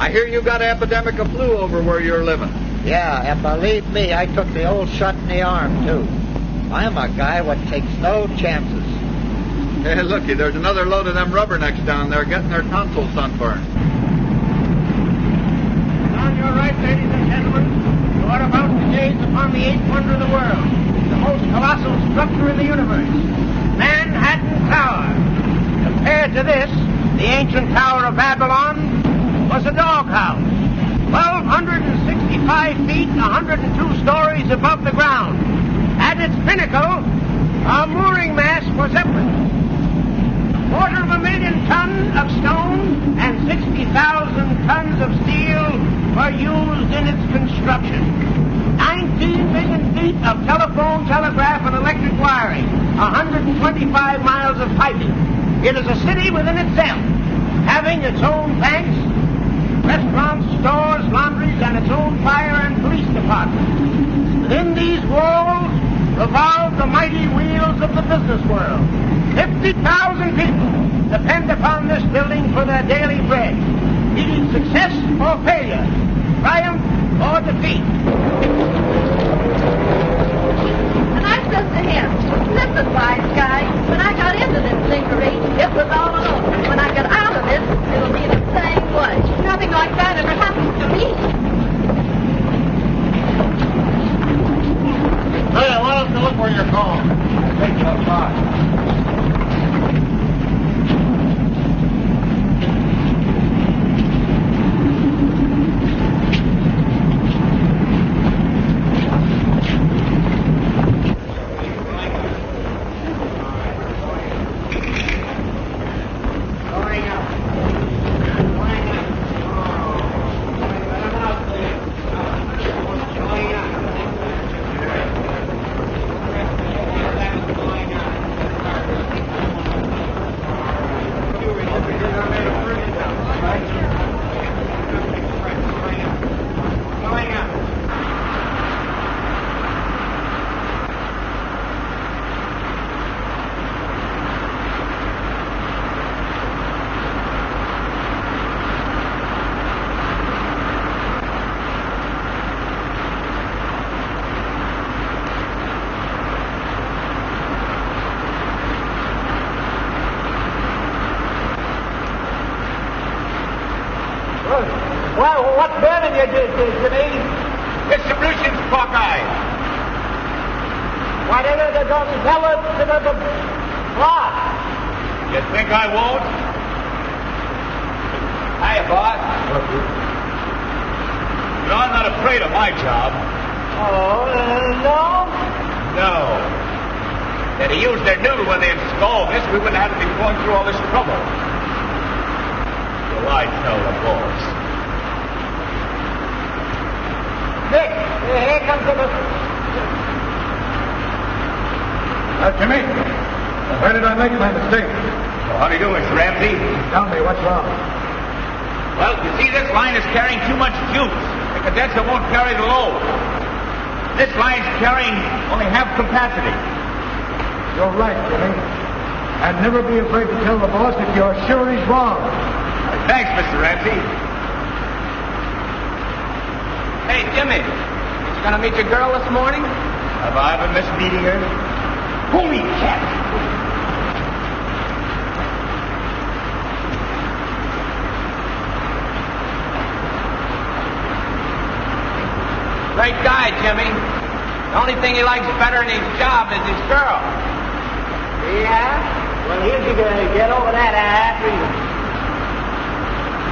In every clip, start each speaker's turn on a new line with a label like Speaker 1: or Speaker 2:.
Speaker 1: I hear you got an epidemic of flu over where you're living.
Speaker 2: Yeah, and believe me, I took the old shot in the arm, too. I'm a guy what takes no chances.
Speaker 1: Hey, looky, there's another load of them rubbernecks down there getting their tonsils sunburned.
Speaker 3: On your right, ladies and gentlemen, you are about to gaze upon the eighth wonder of the world, the most colossal structure in the universe, Manhattan Tower. Compared to this, the ancient Tower of Babylon was a doghouse, 1,265 feet, 102 stories above the ground. At its pinnacle, a mooring mast for Zeppelin. 250,000 tons of stone and 60,000 tons of steel were used in its construction. 19 million feet of telephone, telegraph, and electric wiring. 125 miles of piping. It is a city within itself, having its own banks, restaurants, stores, laundries, and its own fire and police department. Within these walls revolve the mighty wheels of the business world. 50,000 people depend upon this building for their daily bread, meeting success or failure, triumph or defeat.
Speaker 4: And I said to him, listen, wise guy, when I got into this thingery, it was all alone. When I get out of this, it'll be the same way. Nothing like that ever happens to me.
Speaker 3: Hey, why don't you look where you're going? Take your time.
Speaker 5: Well, what's burning you, Jimmy?
Speaker 3: Distribution's Hawkeye.
Speaker 5: Why don't you tell us the boss?
Speaker 3: You think I won't? Hiya, boss. You know, I'm not afraid of my job.
Speaker 5: Oh, no?
Speaker 3: No. They'd have used their noodle when they installed this, we wouldn't have to be going through all this trouble. Well, I tell the boss.
Speaker 5: Nick, here comes the...
Speaker 6: Jimmy, where did I make my mistake?
Speaker 3: Well, how do you do, Mr. Ramsey?
Speaker 6: Tell me, what's wrong?
Speaker 3: Well, you see, this line is carrying too much juice. The condenser won't carry the load. This line's carrying only half capacity.
Speaker 6: You're right, Jimmy. And never be afraid to tell the boss if you're sure he's wrong.
Speaker 3: Thanks, Mr. Ramsey.
Speaker 5: Hey, Jimmy, you gonna meet your girl this morning?
Speaker 3: Have I ever missed meeting her? Holy cat!
Speaker 5: Great guy, Jimmy. The only thing he likes better than his job is his girl. Yeah? Well, he'll be gonna get over that after you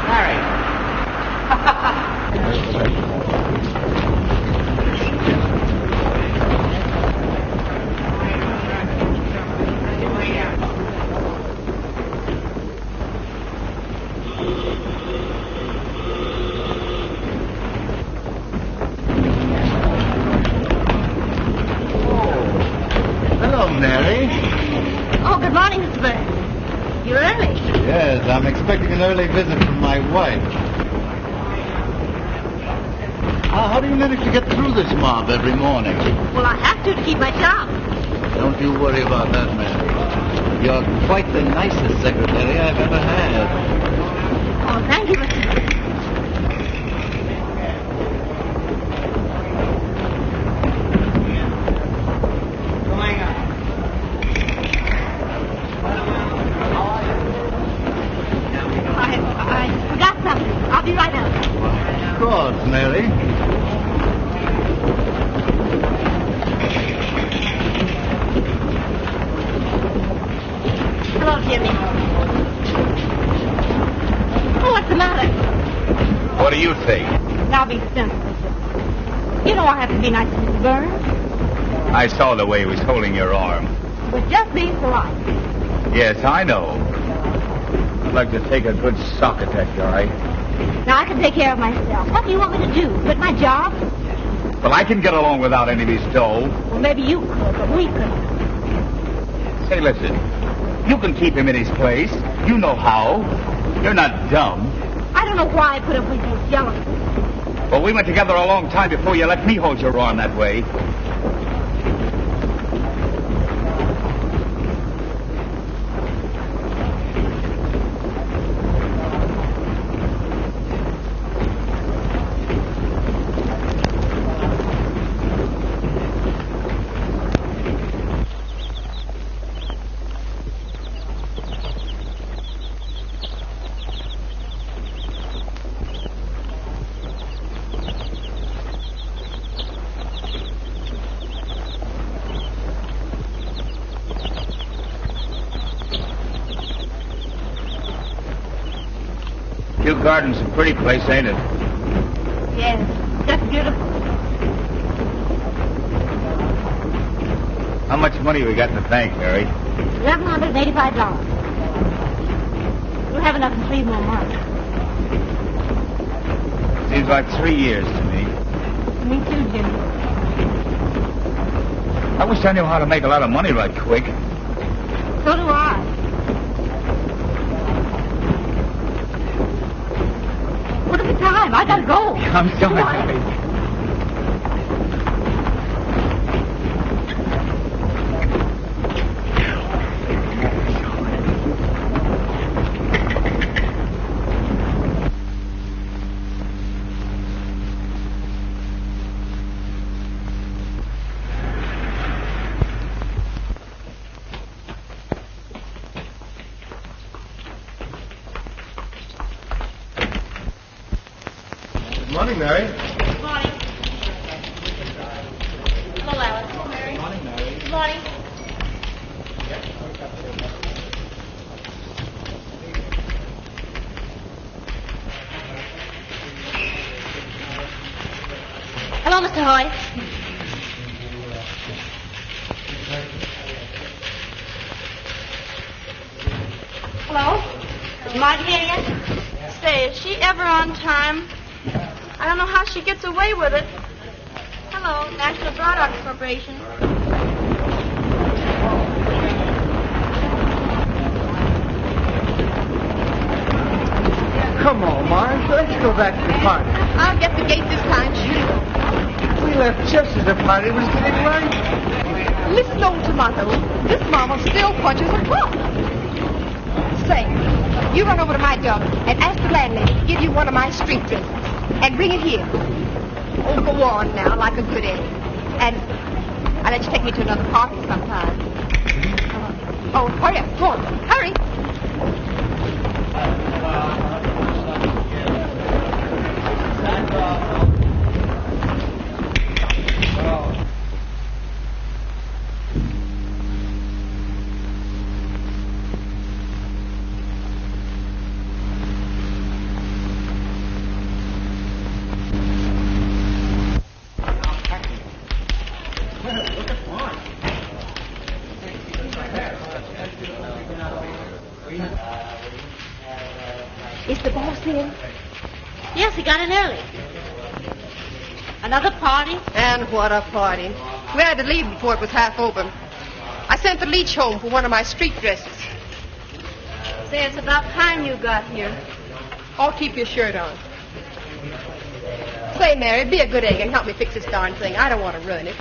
Speaker 5: marry.
Speaker 1: Hello, Mary.
Speaker 4: Oh, good morning, Mr. Burns. You're early.
Speaker 1: Yes, I'm expecting an early visit from my wife. How do you manage to get through this mob every morning?
Speaker 4: Well, I have to keep my job.
Speaker 1: Don't you worry about that, Mary. You're quite the nicest secretary I've ever had.
Speaker 4: Oh, thank you, Mr. Burns.
Speaker 2: Hello, Mary.
Speaker 4: Hello, Jimmy. Oh, what's the matter?
Speaker 1: What do you think?
Speaker 4: Now be sensible. You know I have to be nice to Mr. Burns.
Speaker 1: I saw the way he was holding your arm.
Speaker 4: But just being polite.
Speaker 1: Yes, I know. I'd like to take a good sock at that guy.
Speaker 4: Now, I can take care of myself. What do you want me to do? Quit my job?
Speaker 1: Well, I can get along without any of his dough.
Speaker 4: Well, maybe you could, but we couldn't.
Speaker 1: Say, listen. You can keep him in his place. You know how. You're not dumb.
Speaker 4: I don't know why I put up with this jealousy.
Speaker 1: Well, we went together a long time before you let me hold your arm that way. Kew Garden's a pretty place, ain't it?
Speaker 4: Yes, that's beautiful.
Speaker 1: How much money we got in the bank, Mary?
Speaker 4: $1,185. We'll have enough in 3 more months.
Speaker 1: Seems like 3 years to me.
Speaker 4: Me too, Jimmy.
Speaker 1: I wish I knew how to make a lot of money right quick.
Speaker 4: So do I. What is the time? I gotta go.
Speaker 1: I'm sorry, Mary.
Speaker 6: Good morning, Mary.
Speaker 4: Good morning. Hello, Alice. Good morning, Mary. Good morning. Hello, Mr. Hoy. Hello? Is Margie here yet?
Speaker 7: Say, is she ever on time? I don't know how she gets away with it. Hello, National Broadcasting Corporation.
Speaker 2: Come on, Marge. Let's go back to the party.
Speaker 7: I'll get the gate this time, sure.
Speaker 2: We left just as the party was getting right.
Speaker 7: Listen, old tomato. This mama still punches a clock. Say, you run over to my job and ask the landlady to give you one of my street dresses. And bring it here. Oh, go on now, like a good egg. And I'll let you take me to another party sometime. Oh, hurry up. Go on. Hurry. Is the boss in?
Speaker 4: Yes, he got in early. Another party?
Speaker 7: And what a party. We had to leave before it was half open. I sent the leech home for one of my street dresses.
Speaker 4: Say, it's about time you got here.
Speaker 7: Oh, keep your shirt on. Say, Mary, be a good egg and help me fix this darn thing. I don't want to ruin it.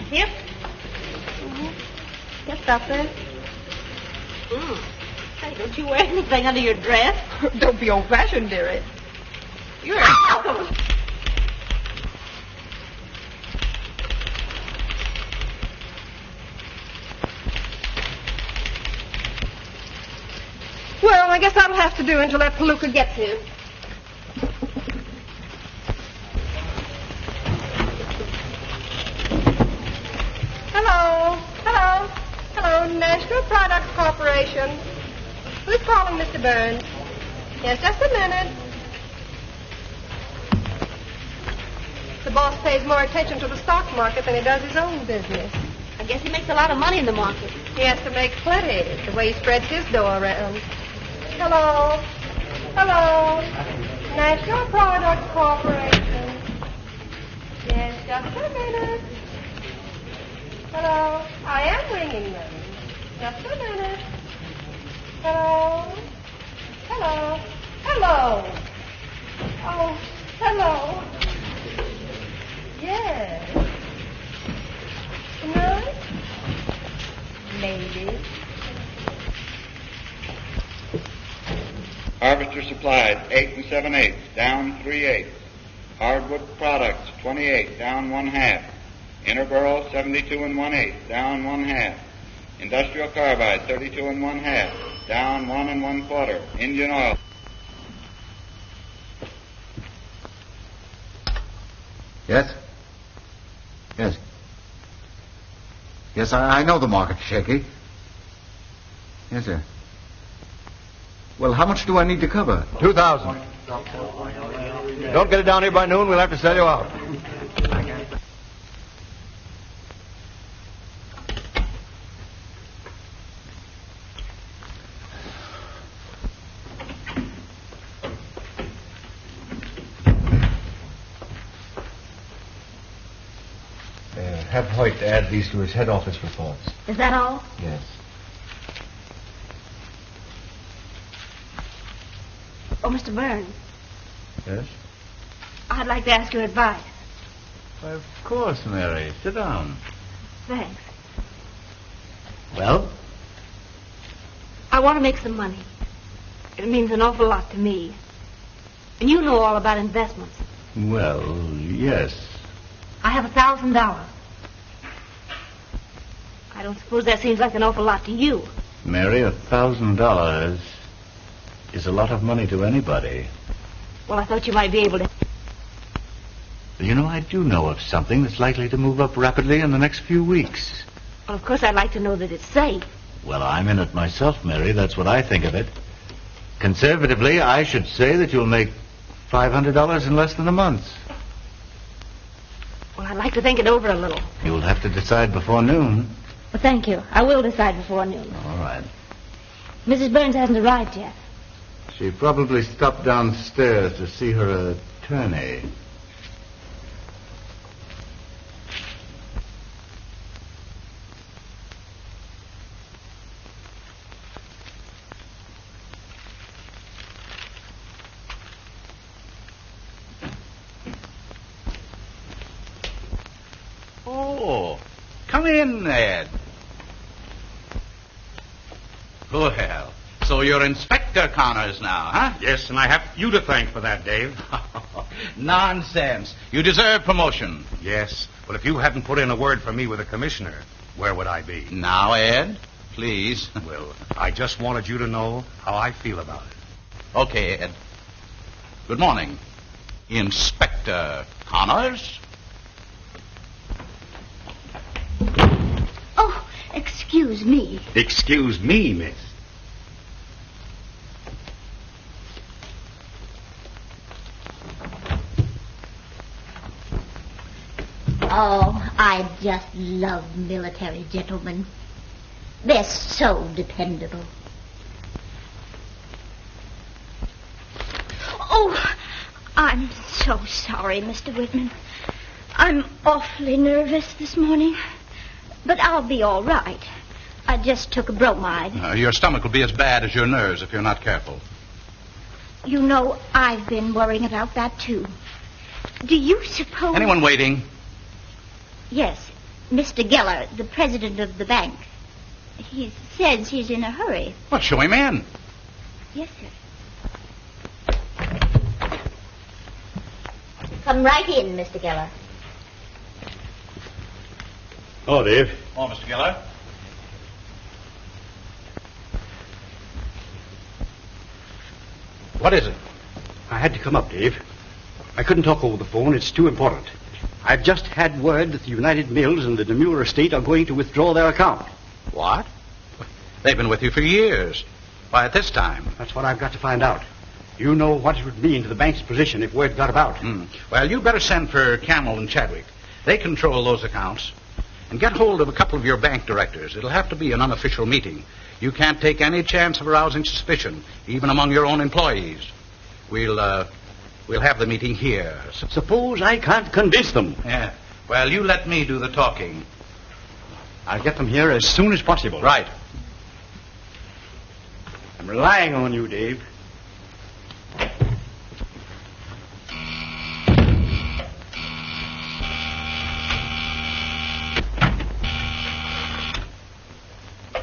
Speaker 4: Here?
Speaker 7: Just up there.
Speaker 4: Say, don't you wear anything under your dress?
Speaker 7: Don't be old-fashioned, dearie.
Speaker 4: You're
Speaker 7: Well, I guess that'll have to do until that palooka gets here. Hello, National Products Corporation. Who's calling, Mr. Burns? Yes, just a minute. The boss pays more attention to the stock market than he does his own business.
Speaker 4: I guess he makes a lot of money in the market.
Speaker 7: He has to make plenty, the way he spreads his dough around. Hello. National Products Corporation. Yes, just a minute. Hello. I am ringing them. Just a minute. Hello. Oh, hello. Yes. Nurse? Lady?
Speaker 8: Harvester Supplies, 8 7/8, down 3/8. Hardwood Products, 28, down 1/2. Interboro, 72 1/8, down 1/2. Industrial Carbide, 32 1/2, down 1 1/4. Indian Oil.
Speaker 9: Yes? Yes, I know the market's shaky. Yes, sir. Well, how much do I need to cover?
Speaker 6: 2,000. Don't get it down here by noon, we'll have to sell you out. Have Hoyt add these to his head office reports.
Speaker 4: Is that all?
Speaker 9: Yes.
Speaker 4: Oh, Mr. Burns,
Speaker 1: Yes?
Speaker 4: I'd like to ask your advice.
Speaker 1: Of course, Mary. Sit down.
Speaker 4: Thanks.
Speaker 1: Well?
Speaker 4: I want to make some money. It means an awful lot to me. And you know all about investments.
Speaker 1: Well, yes.
Speaker 4: I have $1,000. I don't suppose that seems like an awful lot to you.
Speaker 1: Mary, $1,000 is a lot of money to anybody.
Speaker 4: Well, I thought you might be able to.
Speaker 1: You know, I do know of something that's likely to move up rapidly in the next few weeks.
Speaker 4: Well, of course, I'd like to know that it's safe.
Speaker 1: Well, I'm in it myself, Mary. That's what I think of it. Conservatively, I should say that you'll make $500 in less than a month.
Speaker 4: Well, I'd like to think it over a little.
Speaker 1: You'll have to decide before noon.
Speaker 4: Well, thank you. I will decide before noon.
Speaker 1: All right.
Speaker 4: Mrs. Burns hasn't arrived yet.
Speaker 1: She probably stopped downstairs to see her attorney. Oh, come in, Ed. Well, so you're Inspector Connors now, huh?
Speaker 10: Yes, and I have you to thank for that, Dave.
Speaker 1: Nonsense. You deserve promotion.
Speaker 10: Yes, but if you hadn't put in a word for me with the commissioner, where would I be?
Speaker 1: Now, Ed, please.
Speaker 10: Well, I just wanted you to know how I feel about it.
Speaker 1: Okay, Ed. Good morning. Inspector Connors?
Speaker 4: Oh, excuse me.
Speaker 10: Excuse me, miss.
Speaker 11: Oh, I just love military gentlemen. They're so dependable. Oh, I'm so sorry, Mr. Whitman. I'm awfully nervous this morning. But I'll be all right. I just took a bromide.
Speaker 1: Your stomach will be as bad as your nerves if you're not careful.
Speaker 11: You know, I've been worrying about that, too. Do you suppose...
Speaker 1: Anyone waiting?
Speaker 11: Yes, Mr. Geller, the president of the bank. He says he's in a hurry.
Speaker 1: Well, show him in.
Speaker 11: Yes, sir. Come right in, Mr. Geller.
Speaker 10: Oh, Dave.
Speaker 1: Oh, Mr. Geller.
Speaker 12: What is it?
Speaker 13: I had to come up, Dave. I couldn't talk over the phone. It's too important. I've just had word that the United Mills and the Demure estate are going to withdraw their account.
Speaker 12: What? They've been with you for years. Why, at this time?
Speaker 13: That's what I've got to find out. You know what it would mean to the bank's position if word got about.
Speaker 12: Well, you better send for Camel and Chadwick. They control those accounts. And get hold of a couple of your bank directors. It'll have to be an unofficial meeting. You can't take any chance of arousing suspicion, even among your own employees. We'll have the meeting here.
Speaker 13: Suppose I can't convince them.
Speaker 12: Yeah. Well, you let me do the talking.
Speaker 13: I'll get them here as soon as possible.
Speaker 12: Right.
Speaker 13: I'm relying on you, Dave.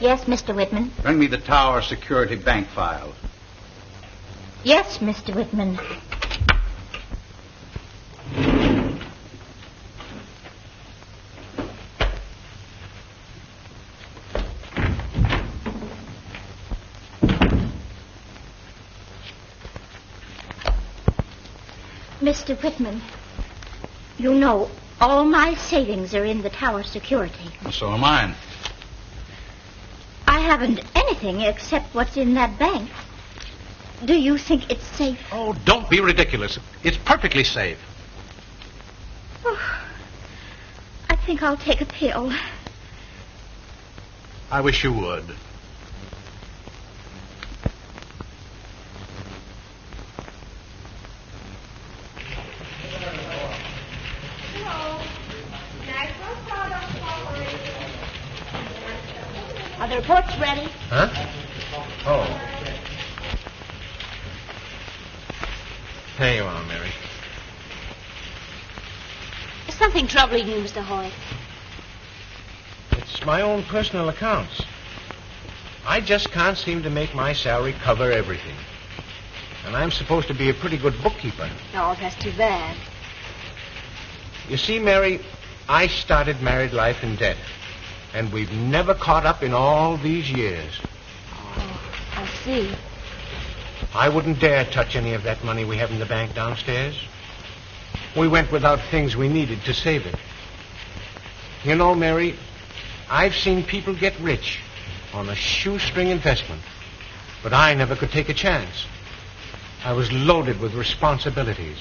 Speaker 11: Yes, Mr. Whitman.
Speaker 12: Bring me the Tower Security Bank file.
Speaker 11: Yes, Mr. Whitman. Mr. Whitman, you know, all my savings are in the Tower Security.
Speaker 12: So are mine.
Speaker 11: I haven't anything except what's in that bank. Do you think it's safe?
Speaker 12: Oh, don't be ridiculous. It's perfectly safe.
Speaker 11: Oh, I think I'll take a pill.
Speaker 12: I wish you would.
Speaker 11: Are the reports ready?
Speaker 6: Huh? Oh. Here you are, Mary.
Speaker 14: Is something troubling you, Mr. Hoyt?
Speaker 6: It's my own personal accounts. I just can't seem to make my salary cover everything. And I'm supposed to be a pretty good bookkeeper.
Speaker 14: Oh, that's too bad.
Speaker 6: You see, Mary, I started married life in debt. And we've never caught up in all these years.
Speaker 14: Oh, I see.
Speaker 6: I wouldn't dare touch any of that money we have in the bank downstairs. We went without things we needed to save it. You know, Mary, I've seen people get rich on a shoestring investment, but I never could take a chance. I was loaded with responsibilities.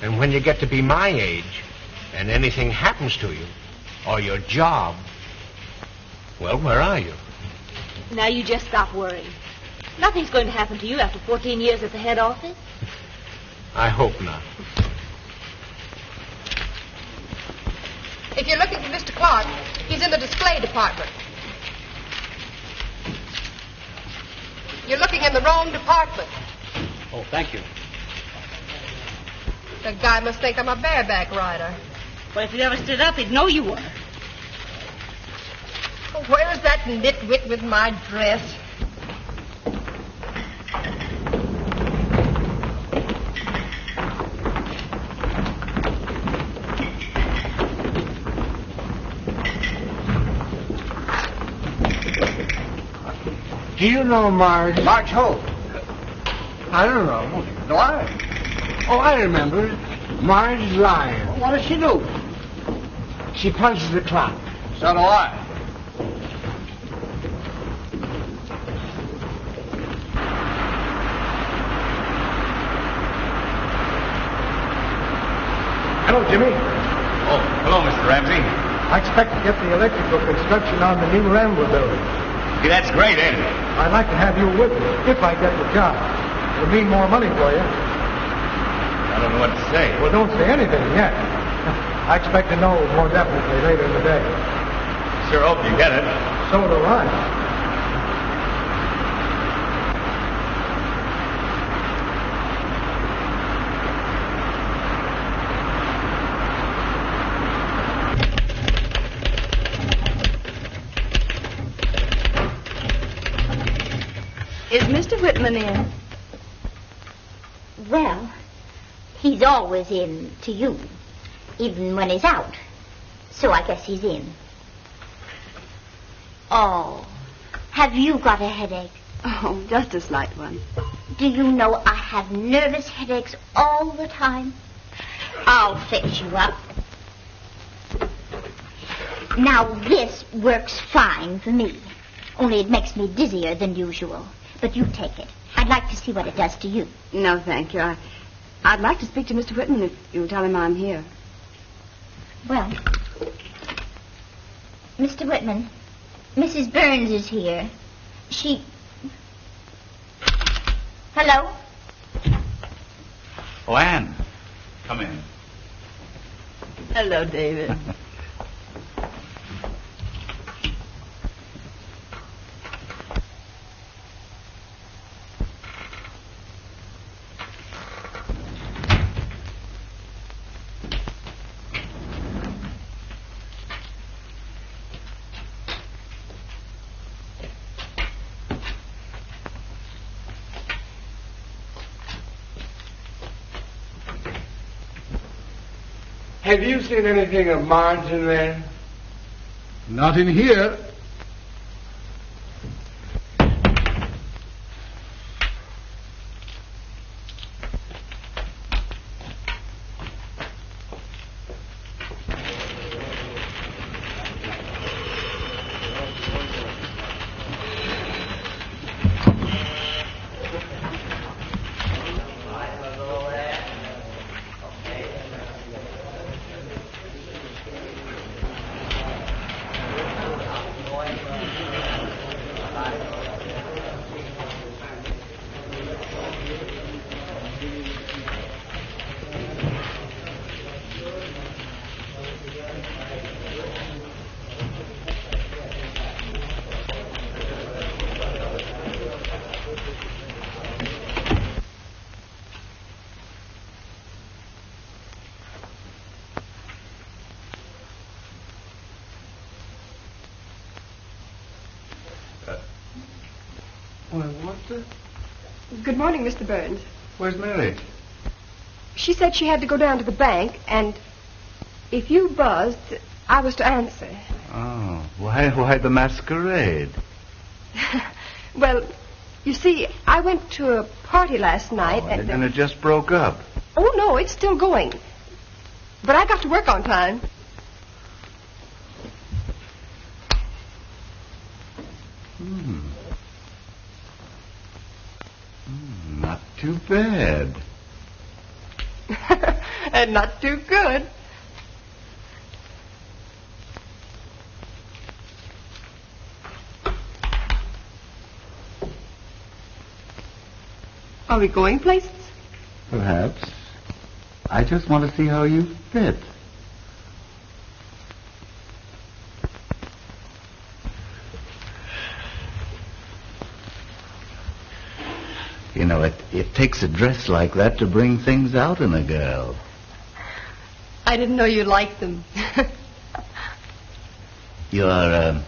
Speaker 6: And when you get to be my age, and anything happens to you, or your job, well, where are you?
Speaker 14: Now you just stop worrying. Nothing's going to happen to you after 14 years at the head office.
Speaker 6: I hope not.
Speaker 7: If you're looking for Mr. Clark, he's in the display department. You're looking in the wrong department.
Speaker 13: Oh, thank you.
Speaker 7: The guy must think I'm a bareback rider.
Speaker 14: Well, if you ever stood up, he'd know you were.
Speaker 7: Where's that nitwit with my dress?
Speaker 3: Do you know Marge?
Speaker 2: Marge who?
Speaker 3: I don't know.
Speaker 2: Why?
Speaker 3: Oh, I remember. Marge Lyon.
Speaker 2: What does she do?
Speaker 3: She punches the clock.
Speaker 2: So do I.
Speaker 6: Hello, Jimmy.
Speaker 12: Oh, hello, Mr. Ramsey.
Speaker 6: I expect to get the electrical construction on the new Rambler building.
Speaker 12: Gee, that's great, ain't it?
Speaker 6: I'd like to have you with me if I get the job. It'll mean more money for you.
Speaker 12: I don't know what to say.
Speaker 6: Well, don't say anything yet. I expect to know more definitely later in the day.
Speaker 12: Sure hope you get it.
Speaker 6: So do I.
Speaker 4: Is Mr. Whitman in?
Speaker 11: Well, he's always in to you, even when he's out. So I guess he's in. Oh, have you got a headache?
Speaker 4: Oh, just a slight one.
Speaker 11: Do you know I have nervous headaches all the time? I'll fix you up. Now, this works fine for me. Only it makes me dizzier than usual. But you take it. I'd like to see what it does to you.
Speaker 15: No, thank you. I'd like to speak to Mr. Whitman if you'll tell him I'm here.
Speaker 11: Well, Mr. Whitman, Mrs. Burns is here. She... Hello?
Speaker 12: Oh, Anne, come in.
Speaker 15: Hello, David.
Speaker 16: Have you seen anything of Marge in there?
Speaker 1: Not in here.
Speaker 16: Well, what the...
Speaker 7: Good morning, Mr. Burns.
Speaker 1: Where's Mary?
Speaker 7: She said she had to go down to the bank, and if you buzzed, I was to answer.
Speaker 1: Oh, why the masquerade?
Speaker 7: Well, you see, I went to a party last night,
Speaker 1: And it just broke up.
Speaker 7: Oh, no, it's still going. But I got to work on time.
Speaker 1: Not too bad.
Speaker 7: And not too good. Are we going places?
Speaker 1: Perhaps. I just want to see how you fit. You know, it takes a dress like that to bring things out in a girl.
Speaker 7: I didn't know you liked them.
Speaker 1: Your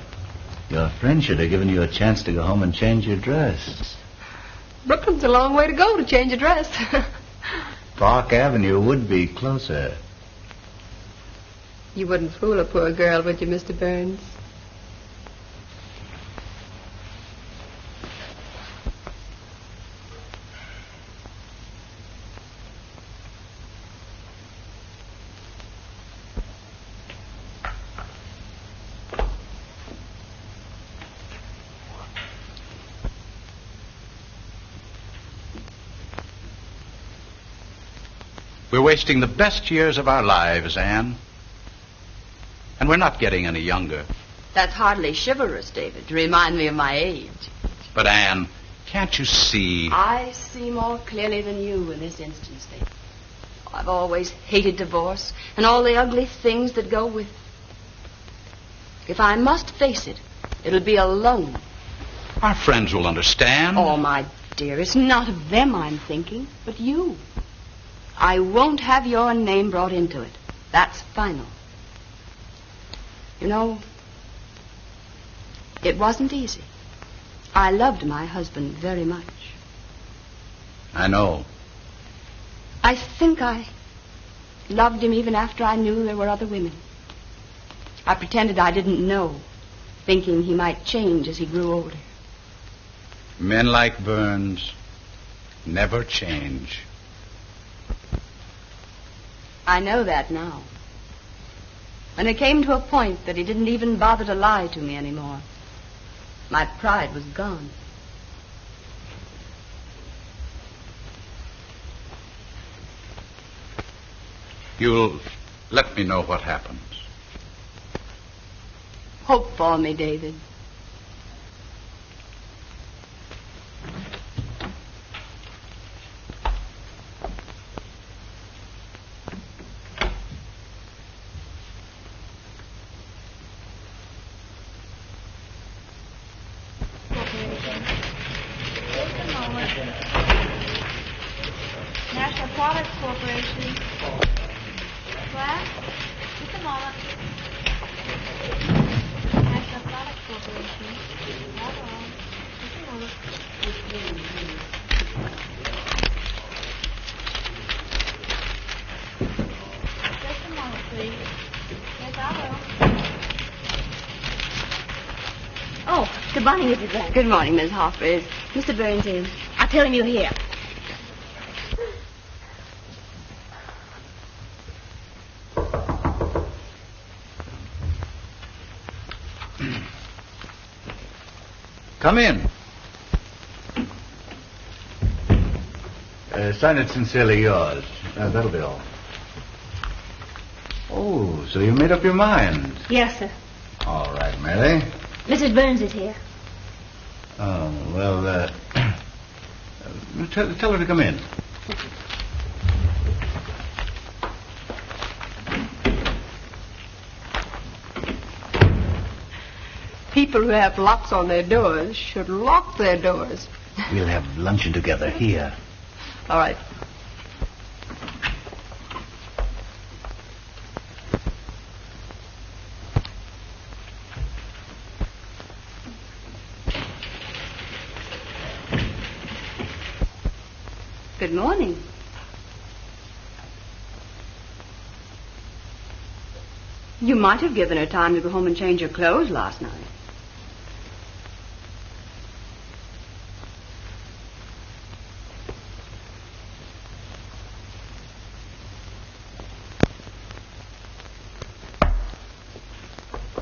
Speaker 1: friend should have given you a chance to go home and change your dress.
Speaker 7: Brooklyn's a long way to go to change a dress.
Speaker 1: Park Avenue would be closer.
Speaker 7: You wouldn't fool a poor girl, would you, Mr. Burns?
Speaker 12: We're wasting the best years of our lives, Anne. And we're not getting any younger.
Speaker 15: That's hardly chivalrous, David, to remind me of my age.
Speaker 12: But, Anne, can't you see?
Speaker 15: I see more clearly than you in this instance, David. I've always hated divorce and all the ugly things that go with it. If I must face it, it'll be alone.
Speaker 12: Our friends will understand.
Speaker 15: Oh, my dear, it's not of them I'm thinking, but you. I won't have your name brought into it. That's final. You know, it wasn't easy. I loved my husband very much.
Speaker 12: I know.
Speaker 15: I think I loved him even after I knew there were other women. I pretended I didn't know, thinking he might change as he grew older.
Speaker 12: Men like Burns never change.
Speaker 15: I know that now. When it came to a point that he didn't even bother to lie to me anymore, my pride was gone.
Speaker 12: You'll let me know what happens.
Speaker 15: Hope for me, David.
Speaker 4: National Products Corporation. Class? Just a moment. National Products Corporation. Hold on. Just a moment. Just a moment, please. Yes, I will.
Speaker 14: Oh, good morning, Mrs. Black.
Speaker 15: Good morning, Miss Hoffer. Is Mr. Burns in?
Speaker 14: I'll tell him you're here.
Speaker 1: Come in. Sign it sincerely yours. That'll be all. Oh, so you made up your mind.
Speaker 14: Yes, sir.
Speaker 1: All right, Mary.
Speaker 14: Mrs. Burns is here.
Speaker 1: Oh, well, tell her to come in.
Speaker 7: People who have locks on their doors should lock their doors.
Speaker 1: We'll have luncheon together here.
Speaker 7: All right.
Speaker 15: Good morning. You might have given her time to go home and change her clothes last night.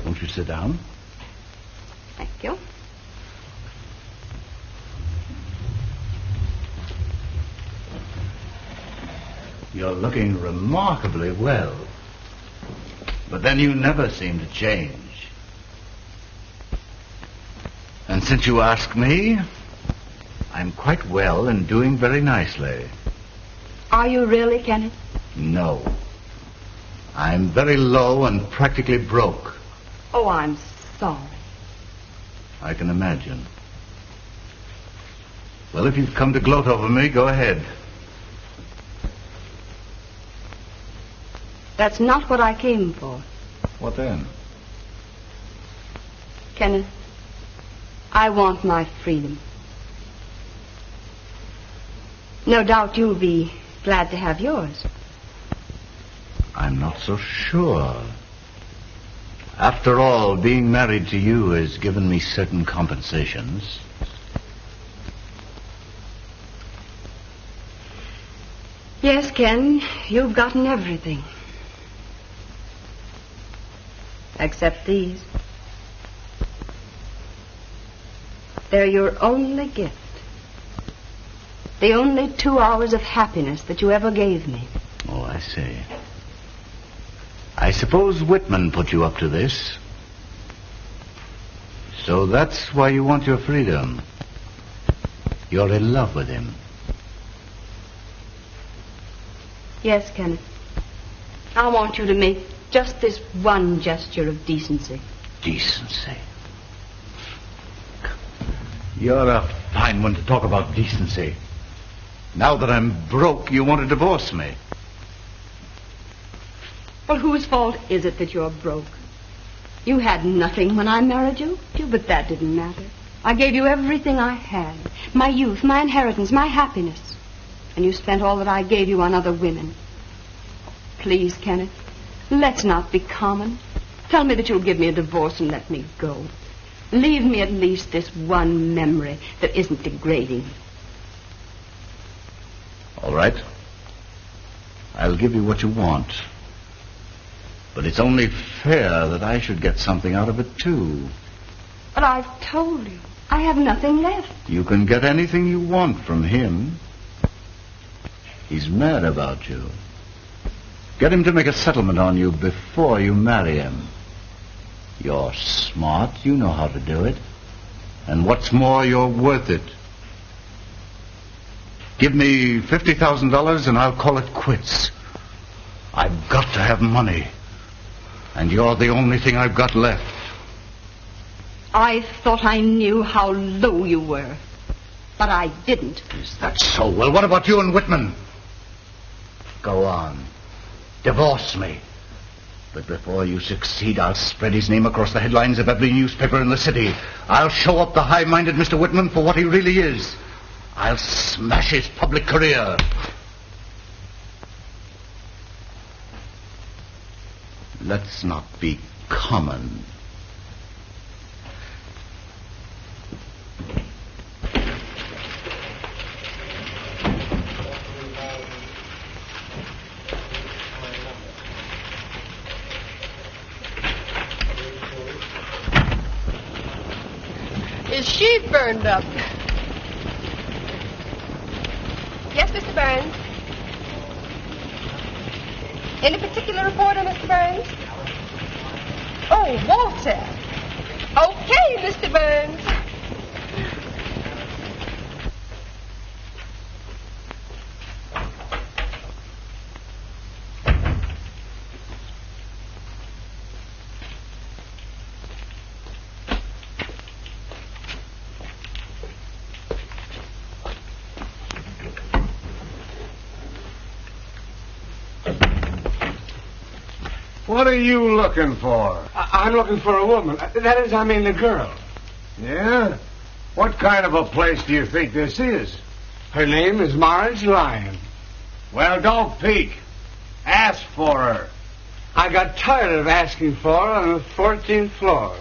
Speaker 1: Won't you sit down?
Speaker 15: Thank you.
Speaker 1: You're looking remarkably well. But then you never seem to change. And since you ask me, I'm quite well and doing very nicely.
Speaker 15: Are you really, Kenneth?
Speaker 1: No. I'm very low and practically broke.
Speaker 15: Oh, I'm sorry.
Speaker 1: I can imagine. Well, if you've come to gloat over me, go ahead.
Speaker 15: That's not what I came for.
Speaker 1: What then?
Speaker 15: Kenneth, I want my freedom. No doubt you'll be glad to have yours.
Speaker 1: I'm not so sure. After all, being married to you has given me certain compensations.
Speaker 15: Yes, Ken, you've gotten everything. Except these. They're your only gift. The only 2 hours of happiness that you ever gave me.
Speaker 1: Oh, I see. I suppose Whitman put you up to this. So that's why you want your freedom. You're in love with him.
Speaker 15: Yes, Kenneth. I want you to make just this one gesture of decency.
Speaker 1: Decency? You're a fine one to talk about decency. Now that I'm broke, you want to divorce me.
Speaker 15: Well, whose fault is it that you're broke? You had nothing when I married you, but that didn't matter. I gave you everything I had. My youth, my inheritance, my happiness. And you spent all that I gave you on other women. Please, Kenneth, let's not be common. Tell me that you'll give me a divorce and let me go. Leave me at least this one memory that isn't degrading.
Speaker 1: All right. I'll give you what you want. But it's only fair that I should get something out of it, too.
Speaker 7: But I've told you, I have nothing left.
Speaker 1: You can get anything you want from him. He's mad about you. Get him to make a settlement on you before you marry him. You're smart. You know how to do it. And what's more, you're worth it. Give me $50,000 and I'll call it quits. I've got to have money. And you're the only thing I've got left.
Speaker 7: I thought I knew how low you were. But I didn't.
Speaker 1: Is that so? Well, what about you and Whitman? Go on. Divorce me. But before you succeed, I'll spread his name across the headlines of every newspaper in the city. I'll show up the high-minded Mr. Whitman for what he really is. I'll smash his public career. Let's not be common.
Speaker 7: Is she burned up? Yes, Mr. Burns. Any particular reporter, Mr. Burns? Oh, Walter. Okay, Mr. Burns.
Speaker 6: What are you looking for?
Speaker 16: I'm looking for a woman. That is, I mean a girl.
Speaker 6: Yeah? What kind of a place do you think this is?
Speaker 16: Her name is Marge Lyon.
Speaker 6: Well, don't peek. Ask for her.
Speaker 16: I got tired of asking for her on the 14th floor.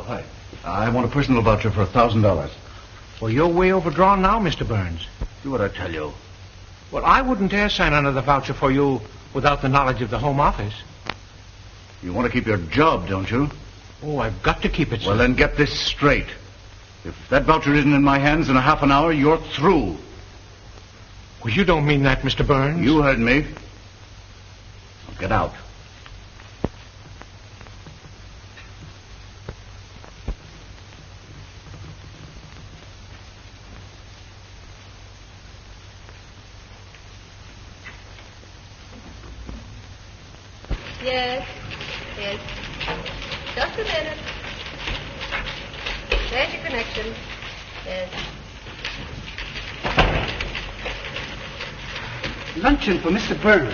Speaker 1: Hi. I want a personal voucher for $1,000.
Speaker 6: Well, you're way overdrawn now, Mr. Burns.
Speaker 1: Do what I tell you.
Speaker 6: Well, I wouldn't dare sign another voucher for you without the knowledge of the Home Office.
Speaker 1: You want to keep your job, don't you?
Speaker 6: Oh, I've got to keep it, sir.
Speaker 1: Well, then get this straight. If that voucher isn't in my hands in a half an hour, you're through.
Speaker 6: Well, you don't mean that, Mr. Burns.
Speaker 1: You heard me. Now get out.
Speaker 7: Yes. Yes. Just a minute. There's your connection. Yes.
Speaker 13: Luncheon for Mr. Burns.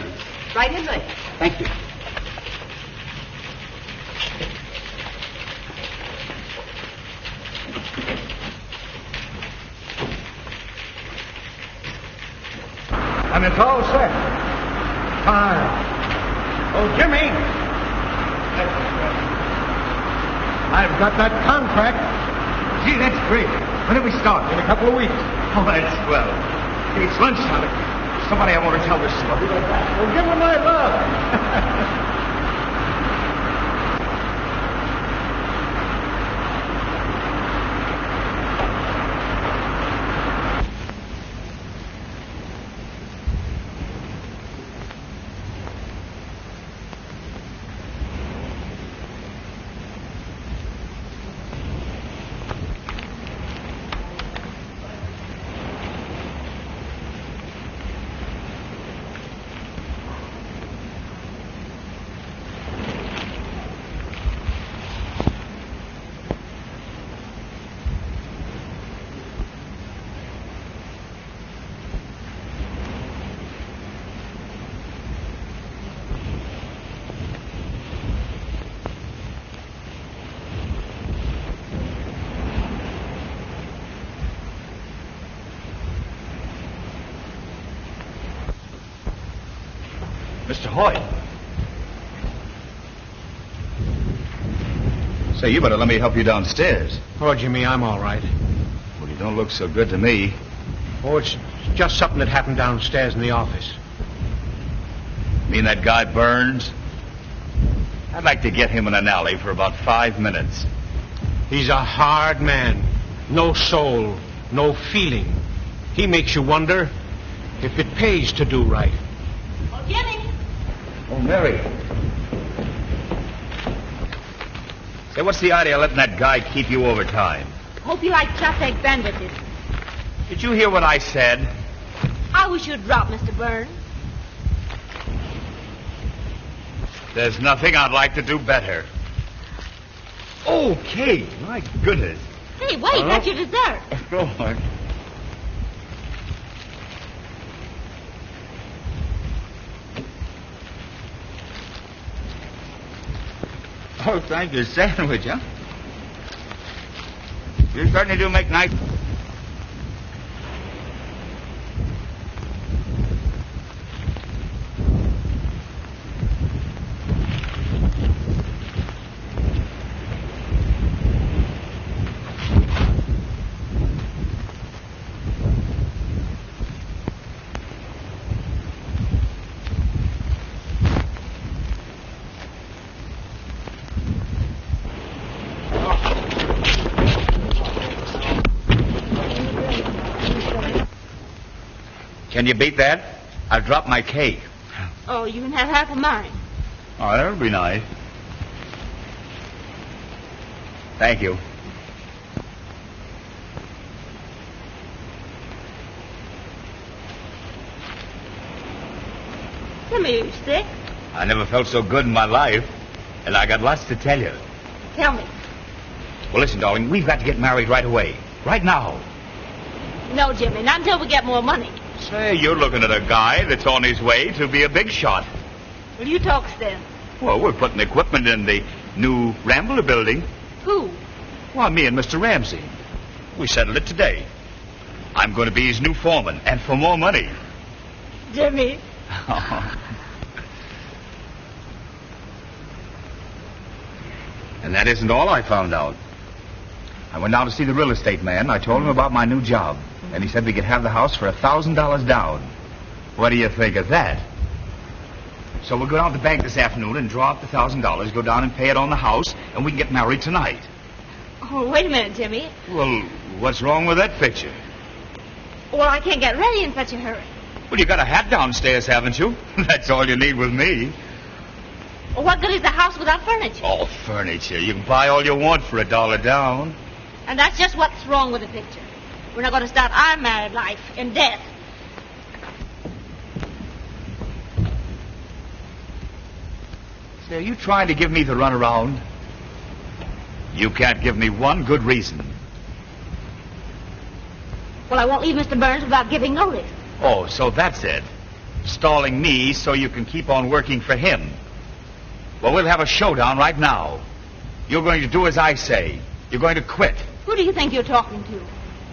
Speaker 7: Right in there.
Speaker 13: Thank you.
Speaker 6: And it's all set. Fine. Oh, Jimmy! I've got that contract.
Speaker 12: Gee, that's great. When do we start?
Speaker 6: In a couple of weeks.
Speaker 12: Oh, that's swell. It's lunchtime. Somebody I want to tell this to.
Speaker 6: I'll be right back. Well, give him my love.
Speaker 1: Mr. Hoyt. Say, you better let me help you downstairs.
Speaker 6: Oh, Jimmy, I'm all right.
Speaker 1: Well, you don't look so good to me.
Speaker 6: Oh, it's just something that happened downstairs in the office.
Speaker 1: Mean that guy Burns? I'd like to get him in an alley for about 5 minutes.
Speaker 6: He's a hard man. No soul, no feeling. He makes you wonder if it pays to do right.
Speaker 14: Oh, Jimmy!
Speaker 1: Oh, Mary. Say, what's the idea of letting that guy keep you overtime?
Speaker 14: Hope you like chopped egg sandwiches.
Speaker 1: Did you hear what I said?
Speaker 14: I wish you'd drop, Mr. Burns.
Speaker 1: There's nothing I'd like to do better. Okay, my goodness.
Speaker 14: Hey, wait, that's your dessert.
Speaker 1: Go on. Oh, thank you. Sandwich, huh? You certainly do make nice... Can you beat that? I've dropped my cake.
Speaker 14: Oh, you can have half of mine.
Speaker 1: Oh, that would be nice. Thank you.
Speaker 14: Jimmy, you sick?
Speaker 1: I never felt so good in my life, and I got lots to tell you.
Speaker 14: Tell me.
Speaker 1: Well, listen, darling, we've got to get married right away. Right now.
Speaker 14: No, Jimmy, not until we get more money.
Speaker 1: Say, you're looking at a guy that's on his way to be a big shot.
Speaker 14: Will you talk then?
Speaker 1: Well, we're putting equipment in the new Rambler building.
Speaker 14: Who?
Speaker 1: Well, me and Mr. Ramsey. We settled it today. I'm going to be his new foreman, and for more money.
Speaker 14: Jimmy.
Speaker 1: And that isn't all I found out. I went down to see the real estate man. I told him about my new job. And he said we could have the house for $1,000 down. What do you think of that? So we'll go down to the bank this afternoon and draw up the $1,000, go down and pay it on the house, and we can get married tonight.
Speaker 14: Oh, wait a minute, Jimmy.
Speaker 1: Well, what's wrong with that picture?
Speaker 14: Well, I can't get ready in such a hurry.
Speaker 1: Well, you got a hat downstairs, haven't you? That's all you need with me.
Speaker 14: Well, what good is a house without furniture?
Speaker 1: Oh, furniture. You can buy all you want for $1 down.
Speaker 14: And that's just what's wrong with the picture. We're not going to start our married life in death.
Speaker 1: Say, are you trying to give me the runaround? You can't give me one good reason.
Speaker 14: Well, I won't leave Mr. Burns without giving notice.
Speaker 1: Oh, so that's it. Stalling me so you can keep on working for him. Well, we'll have a showdown right now. You're going to do as I say. You're going to quit.
Speaker 14: Who do you think you're talking to?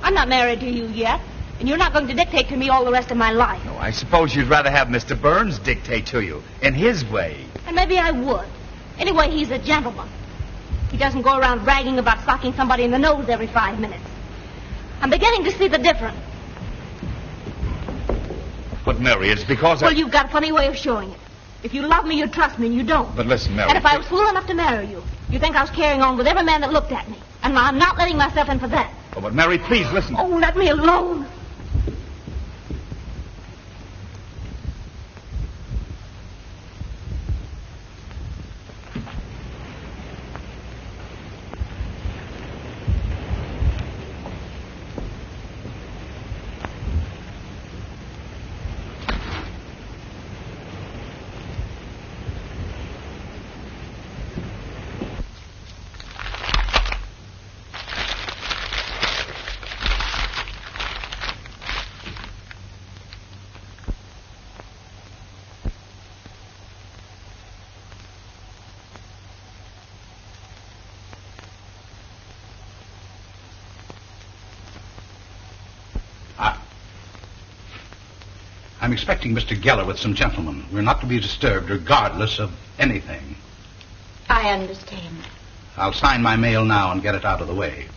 Speaker 14: I'm not married to you yet, and you're not going to dictate to me all the rest of my life.
Speaker 1: No, I suppose you'd rather have Mr. Burns dictate to you, in his way.
Speaker 14: And maybe I would. Anyway, he's a gentleman. He doesn't go around bragging about socking somebody in the nose every 5 minutes. I'm beginning to see the difference.
Speaker 1: But, Mary, it's because
Speaker 14: Well, you've got a funny way of showing it. If you love me, you'd trust me, and you don't.
Speaker 1: But listen, Mary...
Speaker 14: And if I was fool enough to marry you, you think I was carrying on with every man that looked at me. And I'm not letting myself in for that.
Speaker 1: Oh, but, Mary, please, listen.
Speaker 14: Oh, let me alone.
Speaker 12: I'm expecting Mr. Geller with some gentlemen. We're not to be disturbed regardless of anything.
Speaker 11: I understand.
Speaker 12: I'll sign my mail now and get it out of the way.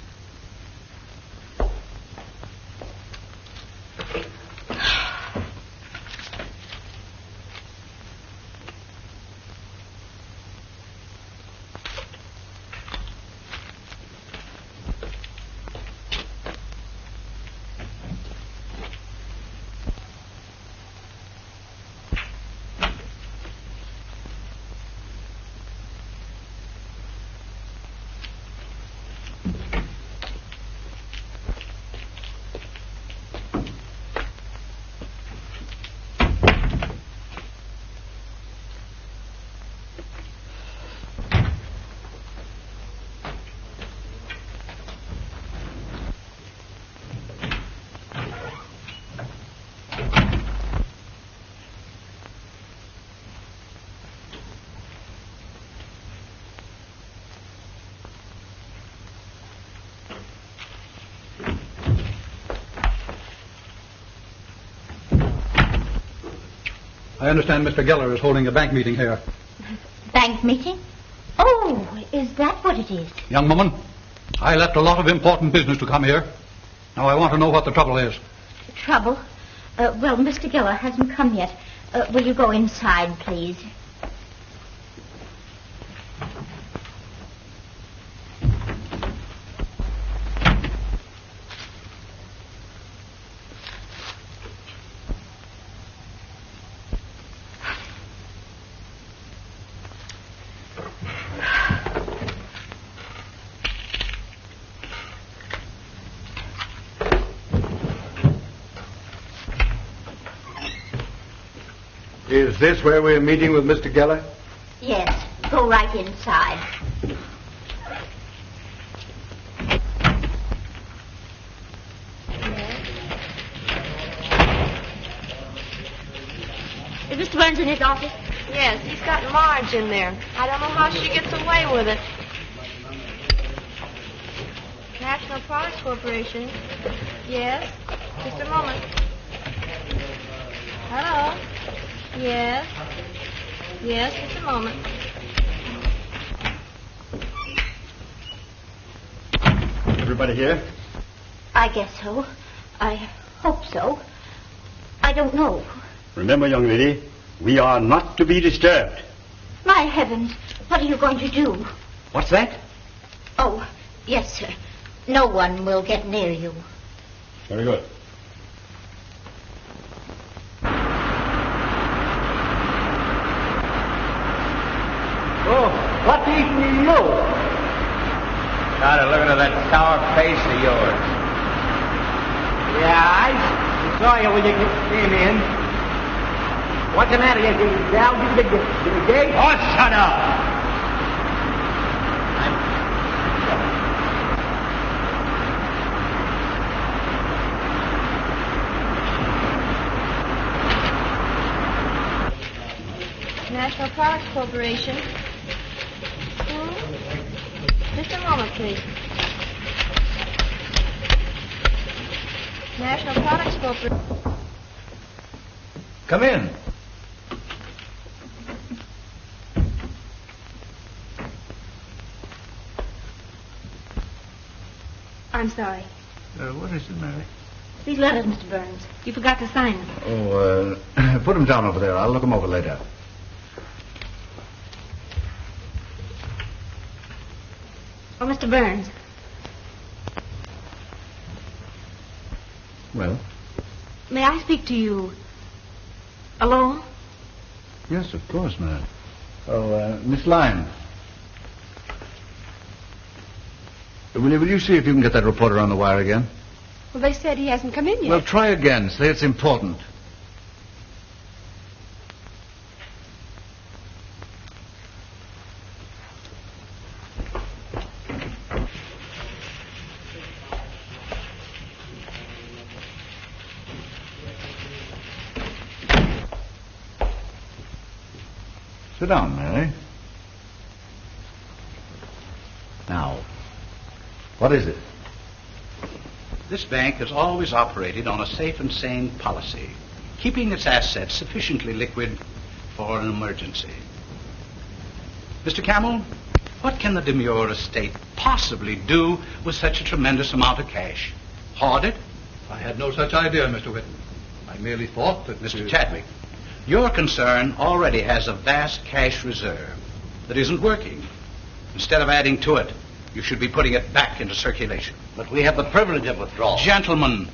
Speaker 17: I understand Mr. Geller is holding a bank meeting here.
Speaker 11: Bank meeting? Oh, is that what it is?
Speaker 17: Young woman, I left a lot of important business to come here. Now I want to know what the trouble is.
Speaker 11: Trouble? Well, Mr. Geller hasn't come yet. Will you go inside, please?
Speaker 13: Is this where we're meeting with Mr. Geller?
Speaker 11: Yes, go right inside.
Speaker 14: Is Mr. Burns in his office?
Speaker 7: Yes, he's got Marge in there. I don't know how she gets away with it. National Products Corporation. Yes. Just a moment. Hello. Yes. Yes, just a moment.
Speaker 13: Everybody here?
Speaker 11: I guess so. I hope so. I don't know.
Speaker 13: Remember, young lady, we are not to be disturbed.
Speaker 11: My heavens, what are you going to do?
Speaker 13: What's that?
Speaker 11: Oh, yes, sir. No one will get near you.
Speaker 13: Very good.
Speaker 3: Oh, what eating you?
Speaker 5: Started looking at that sour face of yours.
Speaker 3: Yeah, I saw you when you came in. What's the matter? You down to the gate?
Speaker 5: Oh, shut up!
Speaker 7: National Products Corporation. Just a moment, please. National Products Corporation.
Speaker 1: Come in.
Speaker 14: I'm sorry.
Speaker 1: What is it, Mary?
Speaker 14: These letters, Mr. Burns. You forgot to sign them.
Speaker 1: Oh, put them down over there. I'll look them over later.
Speaker 14: Oh, Mr. Burns.
Speaker 1: Well?
Speaker 14: May I speak to you alone?
Speaker 1: Yes, of course, Mary. Oh, Miss Lyons. Will you see if you can get that reporter on the wire again?
Speaker 7: Well, they said he hasn't come in yet.
Speaker 1: Well, try again. Say it's important. Sit down, Mary. Now, what is it?
Speaker 12: This bank has always operated on a safe and sane policy. keeping its assets sufficiently liquid for an emergency. Mr. Camel, what can the Demure estate possibly do with such a tremendous amount of cash? Hoard it?
Speaker 17: I had no such idea, Mr. Whitman. I merely thought that
Speaker 12: Mr. Chadwick, your concern already has a vast cash reserve that isn't working. Instead of adding to it, you should be putting it back into circulation.
Speaker 1: But we have the privilege of withdrawal.
Speaker 12: Gentlemen,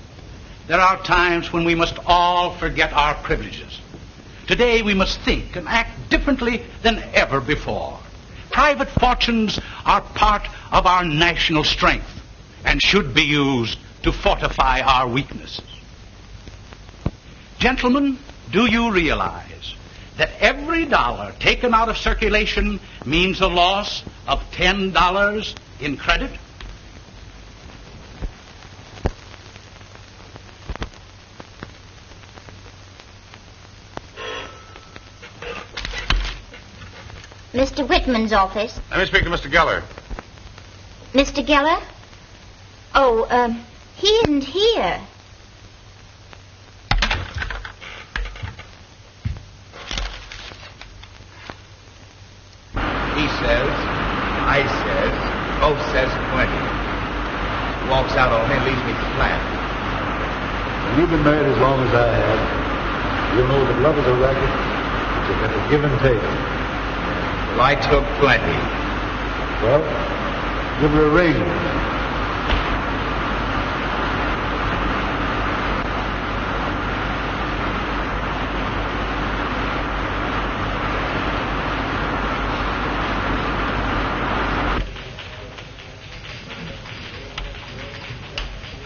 Speaker 12: there are times when we must all forget our privileges. Today we must think and act differently than ever before. Private fortunes are part of our national strength and should be used to fortify our weaknesses. Gentlemen, do you realize that every dollar taken out of circulation means a loss of $10 in credit?
Speaker 11: Mr. Whitman's office.
Speaker 10: Let me speak to Mr. Geller.
Speaker 11: Mr. Geller? Oh, he isn't here.
Speaker 18: He says, I says, both says plenty. Walks out on me and leaves me flat.
Speaker 19: When you've been married as long as I have, you'll know that love is a racket. It's a give and take.
Speaker 18: Well, I took plenty.
Speaker 19: Well, give her a raise.